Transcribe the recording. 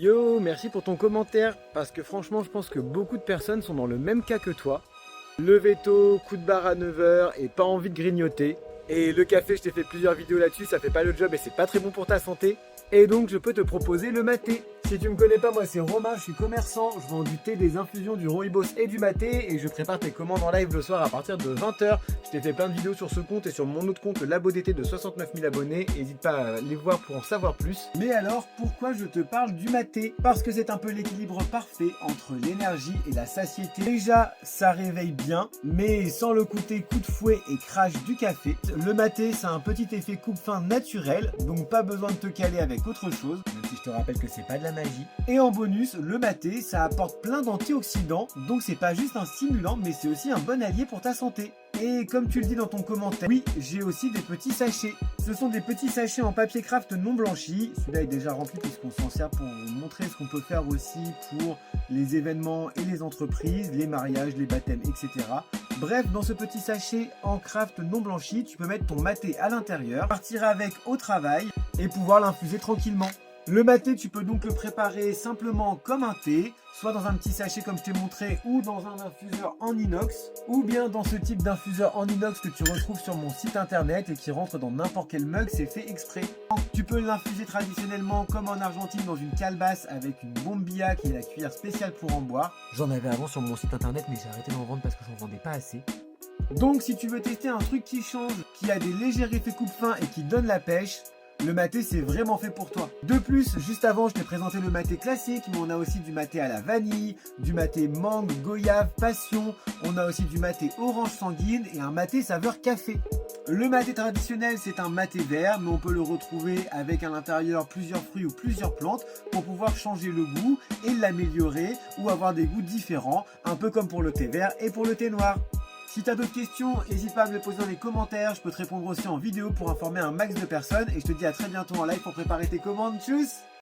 Yo, merci pour ton commentaire, parce que franchement, je pense que beaucoup de personnes sont dans le même cas que toi. Lever tôt, coup de barre à 9 h et pas envie de grignoter. Et le café, je t'ai fait plusieurs vidéos là-dessus, ça fait pas le job et c'est pas très bon pour ta santé. Et donc, je peux te proposer le maté. Si tu me connais pas, moi c'est Romain, je suis commerçant, je vends du thé, des infusions, du rooibos et du maté. Et je prépare tes commandes en live le soir à partir de 20 h. Je t'ai fait plein de vidéos sur ce compte et sur mon autre compte, le Labo d'été de 69 000 abonnés. N'hésite pas à les voir pour en savoir plus. Mais alors, pourquoi je te parle du maté? Parce que c'est un peu l'équilibre parfait entre l'énergie et la satiété. Déjà, ça réveille bien, mais sans le côté coup de fouet et crash du café. Le maté, ça a un petit effet coupe-faim naturel, donc pas besoin de te caler avec autre chose, même si je te rappelle que c'est pas de la magie. Et en bonus, le maté, ça apporte plein d'antioxydants, donc c'est pas juste un stimulant, mais c'est aussi un bon allié pour ta santé. Et comme tu le dis dans ton commentaire, oui, j'ai aussi des petits sachets. Ce sont des petits sachets en papier craft non blanchi. Celui-là est déjà rempli puisqu'on s'en sert pour vous montrer ce qu'on peut faire aussi pour les événements et les entreprises, les mariages, les baptêmes, etc. Bref, dans ce petit sachet en craft non blanchi, tu peux mettre ton maté à l'intérieur, partir avec au travail et pouvoir l'infuser tranquillement. Le maté, tu peux donc le préparer simplement comme un thé, soit dans un petit sachet comme je t'ai montré, ou dans un infuseur en inox, ou bien dans ce type d'infuseur en inox que tu retrouves sur mon site internet et qui rentre dans n'importe quel mug, c'est fait exprès. Tu peux l'infuser traditionnellement comme en Argentine dans une calebasse avec une bombilla qui est la cuillère spéciale pour en boire. J'en avais avant sur mon site internet mais j'ai arrêté d'en vendre parce que j'en vendais pas assez. Donc si tu veux tester un truc qui change, qui a des légers effets coupe-faim et qui donne la pêche, le maté c'est vraiment fait pour toi. De plus, juste avant je t'ai présenté le maté classique, mais on a aussi du maté à la vanille, du maté mangue, goyave, passion, on a aussi du maté orange sanguine et un maté saveur café. Le maté traditionnel c'est un maté vert, mais on peut le retrouver avec à l'intérieur plusieurs fruits ou plusieurs plantes pour pouvoir changer le goût et l'améliorer ou avoir des goûts différents, un peu comme pour le thé vert et pour le thé noir. Si tu as d'autres questions, n'hésite pas à me les poser dans les commentaires, je peux te répondre aussi en vidéo pour informer un max de personnes et je te dis à très bientôt en live pour préparer tes commandes. Tchuss!